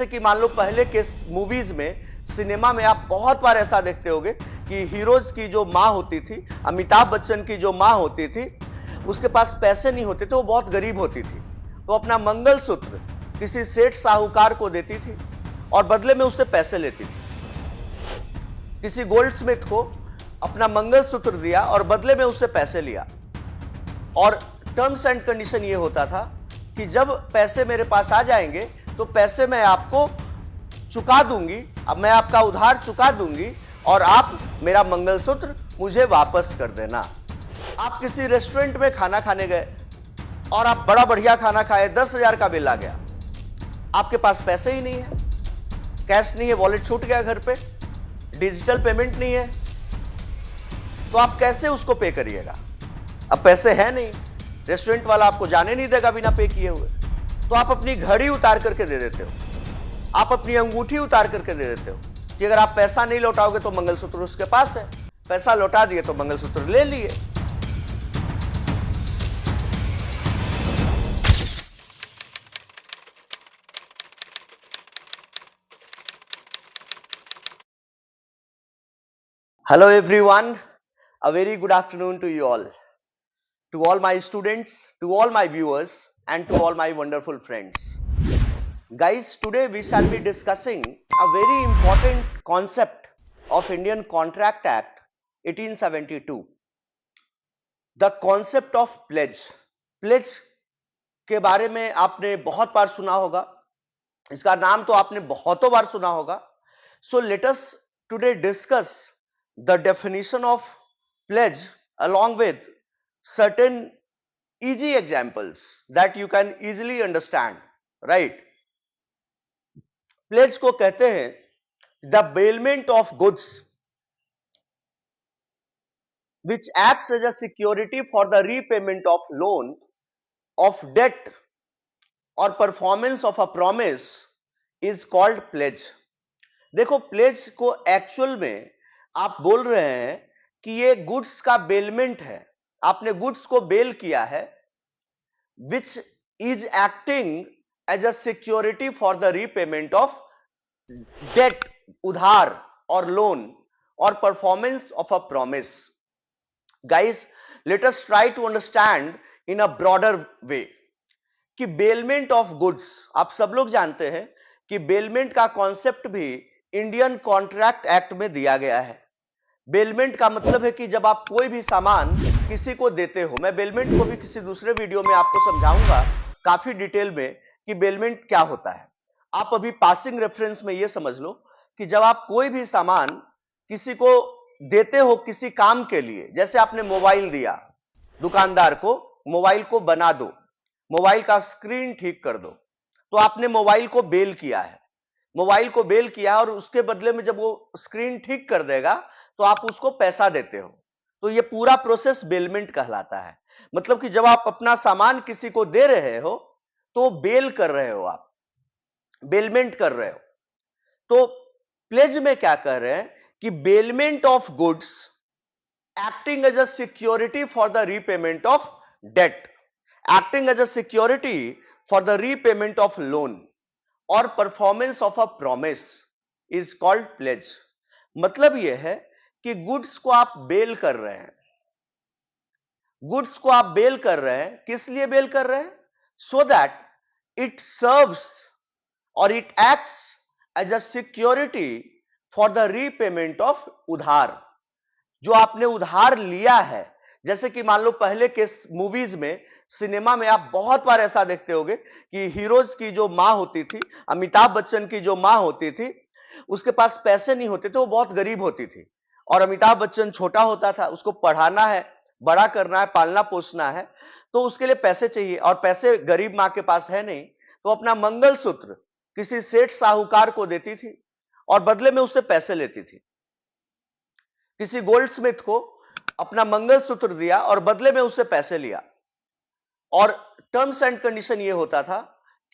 जैसे कि मान लो पहले के मूवीज में, सिनेमा में आप बहुत बार ऐसा देखते होंगे कि हीरोज की जो माँ होती थी, अमिताभ बच्चन की जो माँ होती थी, उसके पास पैसे नहीं होते थे, वो बहुत गरीब होती थी, तो अपना मंगलसूत्र किसी सेठ साहूकार को देती थी और बदले में उससे पैसे लेती थी। किसी गोल्ड स्मिथ को अपना मंगलसूत्र दिया और बदले में उससे पैसे लिया, और टर्म्स एंड कंडीशन ये होता था कि जब पैसे मेरे पास आ जाएंगे तो पैसे मैं आपको चुका दूंगी, अब मैं आपका उधार चुका दूंगी और आप मेरा मंगलसूत्र मुझे वापस कर देना। आप किसी रेस्टोरेंट में खाना खाने गए और आप बड़ा बढ़िया खाना खाए, 10,000 का बिल आ गया, आपके पास पैसे ही नहीं है, कैश नहीं है, वॉलेट छूट गया घर पे, डिजिटल पेमेंट नहीं है, तो आप कैसे उसको पे करिएगा? अब पैसे है नहीं, रेस्टोरेंट वाला आपको जाने नहीं देगा बिना पे किए हुए, तो आप अपनी घड़ी उतार करके दे देते हो, आप अपनी अंगूठी उतार करके दे देते हो कि अगर आप पैसा नहीं लौटाओगे तो मंगलसूत्र उसके पास है, पैसा लौटा दिए तो मंगलसूत्र ले लिए। Hello everyone, a very good afternoon to you all. To all my students, to all my viewers, and to all my wonderful friends. Guys, today we shall be discussing a very important concept of Indian Contract Act 1872. The concept of pledge. Pledge के बारे में आपने बहुत बार सुना होगा, इसका नाम तो आपने बहुतों बार सुना होगा. So let us today discuss the definition of pledge along with certain easy examples that you can easily understand, right? Pledge को कहते हैं the bailment of goods which acts as a security for the repayment of loan, of debt or performance of a promise is called pledge. देखो, pledge को actual में आप बोल रहे हैं कि ये गुड्स का बेलमेंट है, आपने गुड्स को बेल किया है, which is acting as a security for the repayment of debt, उधार और लोन, और performance of a promise. Guys, let us try to understand in a broader way कि बेलमेंट ऑफ गुड्स, आप सब लोग जानते हैं कि बेलमेंट का कॉन्सेप्ट भी इंडियन कॉन्ट्रैक्ट एक्ट में दिया गया है. बेलमेंट का मतलब है कि जब आप कोई भी सामान किसी को देते हो, मैं बेलमेंट को भी किसी दूसरे वीडियो में आपको समझाऊंगा काफी डिटेल में कि बेलमेंट क्या होता है. आप अभी पासिंग रेफरेंस में यह समझ लो कि जब आप कोई भी सामान किसी को देते हो किसी काम के लिए, जैसे आपने मोबाइल दिया दुकानदार को, मोबाइल को बना दो, मोबाइल का स्क्रीन ठीक कर दो, तो आपने मोबाइल को बेल किया है, मोबाइल को बेल किया और उसके बदले में जब वो स्क्रीन ठीक कर देगा तो आप उसको पैसा देते हो, तो ये पूरा प्रोसेस बेलमेंट कहलाता है. मतलब कि जब आप अपना सामान किसी को दे रहे हो तो बेल कर रहे हो, आप बेलमेंट कर रहे हो. तो प्लेज में क्या कह रहे हैं कि bailment of goods acting as a security for the repayment of debt, acting as a security for the repayment of loan और performance of a promise is called pledge. मतलब यह है कि गुड्स को आप बेल कर रहे हैं, गुड्स को आप बेल कर रहे हैं, किस लिए बेल कर रहे हैं? सो दैट इट सर्व्स और it acts as a security for the repayment of उधार. जो आपने उधार लिया है, जैसे कि मान लो पहले के मूवीज में, सिनेमा में आप बहुत बार ऐसा देखते होंगे कि हीरोज की जो मां होती थी, अमिताभ बच्चन की जो मां होती थी, उसके पास पैसे नहीं होते थे, वो बहुत गरीब होती थी, और अमिताभ बच्चन छोटा होता था, उसको पढ़ाना है, बड़ा करना है, पालना पोसना है, तो उसके लिए पैसे चाहिए, और पैसे गरीब मां के पास है नहीं, तो अपना मंगलसूत्र किसी सेठ साहूकार को देती थी और बदले में उससे पैसे लेती थी. किसी गोल्ड स्मिथ को अपना मंगलसूत्र दिया और बदले में उससे पैसे लिया, और टर्म्स एंड कंडीशन यह होता था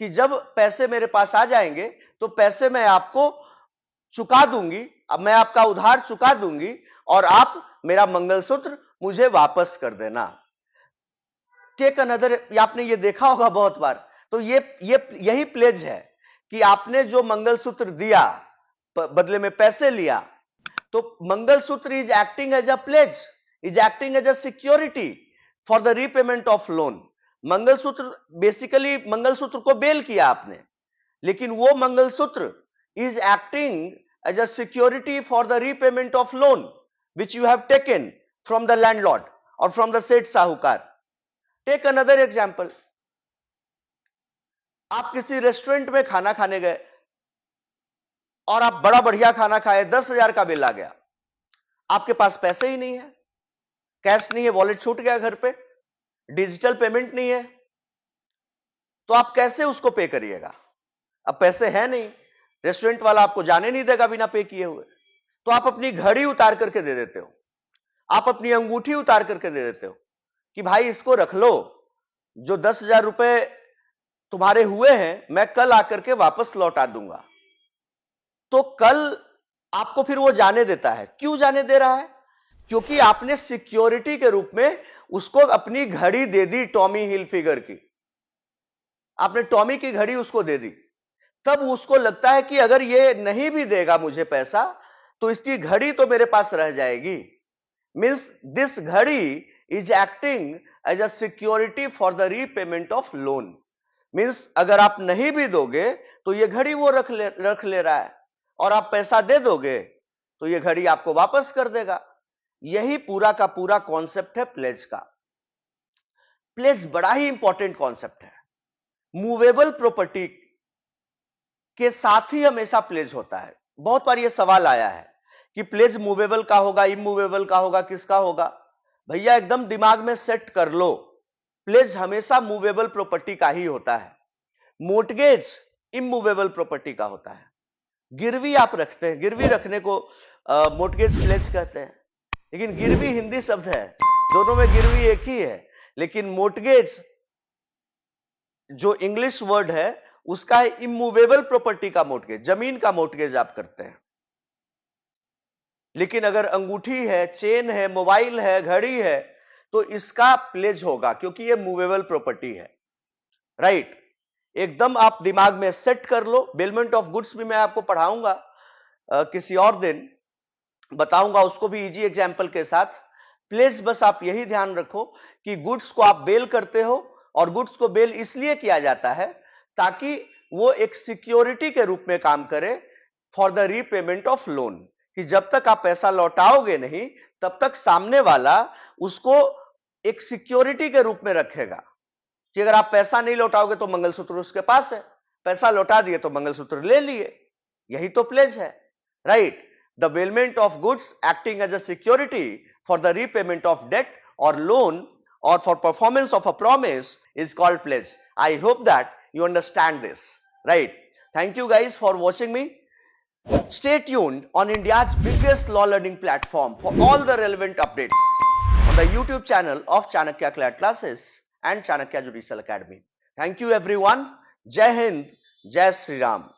कि जब पैसे मेरे पास आ जाएंगे तो पैसे मैं आपको चुका दूंगी, अब मैं आपका उधार चुका दूंगी और आप मेरा मंगलसूत्र मुझे वापस कर देना. टेक अनदर, आपने ये देखा होगा बहुत बार, तो ये यही प्लेज है कि आपने जो मंगलसूत्र दिया बदले में पैसे लिया, तो mangalsutra is acting as a pledge, is acting as a security for the repayment of loan. Mangalsutra basically mangalsutra को बेल किया आपने, लेकिन वो mangalsutra is acting as a security for the repayment of loan which you have taken from the landlord और from the seth sahukar. Take another example, आप किसी restaurant में खाना खाने गए और आप बड़ा बढ़िया खाना खाए, 10,000 का बिल आ गया, आपके पास पैसे ही नहीं है, कैश नहीं है, वॉलेट छूट गया घर पे, डिजिटल पेमेंट नहीं है, तो आप कैसे उसको पे करिएगा? अब पैसे हैं नहीं, रेस्टोरेंट वाला आपको जाने नहीं देगा बिना पे किए हुए, तो आप अपनी घड़ी उतार करके दे देते हो, आप अपनी अंगूठी उतार करके दे देते हो कि भाई इसको रख लो, जो 10,000 रुपए तुम्हारे हुए हैं मैं कल आकर के वापस लौटा दूंगा। तो कल आपको फिर वो जाने देता है। क्यों जाने दे रहा है? क्योंकि आपने सिक्योरिटी के रूप में उसको अपनी घड़ी दे दी, टॉमी हिलफिगर की, आपने टॉमी की घड़ी उसको दे दी। तब उसको लगता है कि अगर ये नहीं भी देगा मुझे पैसा तो इसकी घड़ी तो मेरे पास रह जाएगी। Means this ghadi is acting as a security for the repayment of loan. Means अगर आप नहीं भी दोगे तो ये घड़ी वो रख ले रहा है, और आप पैसा दे दोगे तो ये घड़ी आपको वापस कर देगा। यही पूरा का पूरा कॉन्सेप्ट है प्लेज का। प्लेज बड़ा ही इंपॉर्टेंट कॉन्सेप्ट है। मूवेबल प्रॉपर्टी के साथ ही हमेशा प्लेज होता है। बहुत बार यह सवाल आया है कि प्लेज मूवेबल का होगा, इमूवेबल का होगा, किसका होगा? भैया एकदम दिमाग में सेट कर लो, प्लेज हमेशा मूवेबल प्रॉपर्टी का ही होता है। मोर्टगेज इमूवेबल प्रॉपर्टी का होता है। गिरवी आप रखते हैं, गिरवी रखने को मोर्टगेज प्लेज कहते हैं, लेकिन गिरवी हिंदी शब्द है, दोनों में गिरवी एक ही है, लेकिन मोर्टगेज जो इंग्लिश वर्ड है उसका है इमूवेबल प्रॉपर्टी का मोर्टगेज, जमीन का मोर्टगेज आप करते हैं। लेकिन अगर अंगूठी है, चेन है, मोबाइल है, घड़ी है, तो इसका प्लेज होगा क्योंकि ये मूवेबल प्रॉपर्टी है। राइट, एकदम आप दिमाग में सेट कर लो। बेलमेंट ऑफ गुड्स भी मैं आपको पढ़ाऊंगा किसी और दिन, बताऊंगा उसको भी इजी एग्जांपल के साथ। प्लेज बस आप यही ध्यान रखो कि गुड्स को आप बेल करते हो, और गुड्स को बेल इसलिए किया जाता है ताकि वो एक सिक्योरिटी के रूप में काम करे for the repayment of loan, कि जब तक आप पैसा लौटाओगे नहीं तब तक सामने वाला उसको एक सिक्योरिटी के रूप में रखेगा कि अगर आप पैसा नहीं लौटाओगे तो मंगलसूत्र उसके पास है, पैसा लौटा दिए तो मंगलसूत्र ले लिए। यही तो प्लेज है। Right, the bailment of goods acting as a security for the repayment of debt और loan or for performance of a promise is called pledge. I hope that you understand this. Right. Thank you guys for watching me. Stay tuned on India's biggest law learning platform for all the relevant updates on the YouTube channel of Chanakya Clear Classes and Chanakya Judicial Academy. Thank you everyone. Jai Hind, Jai Sri Ram.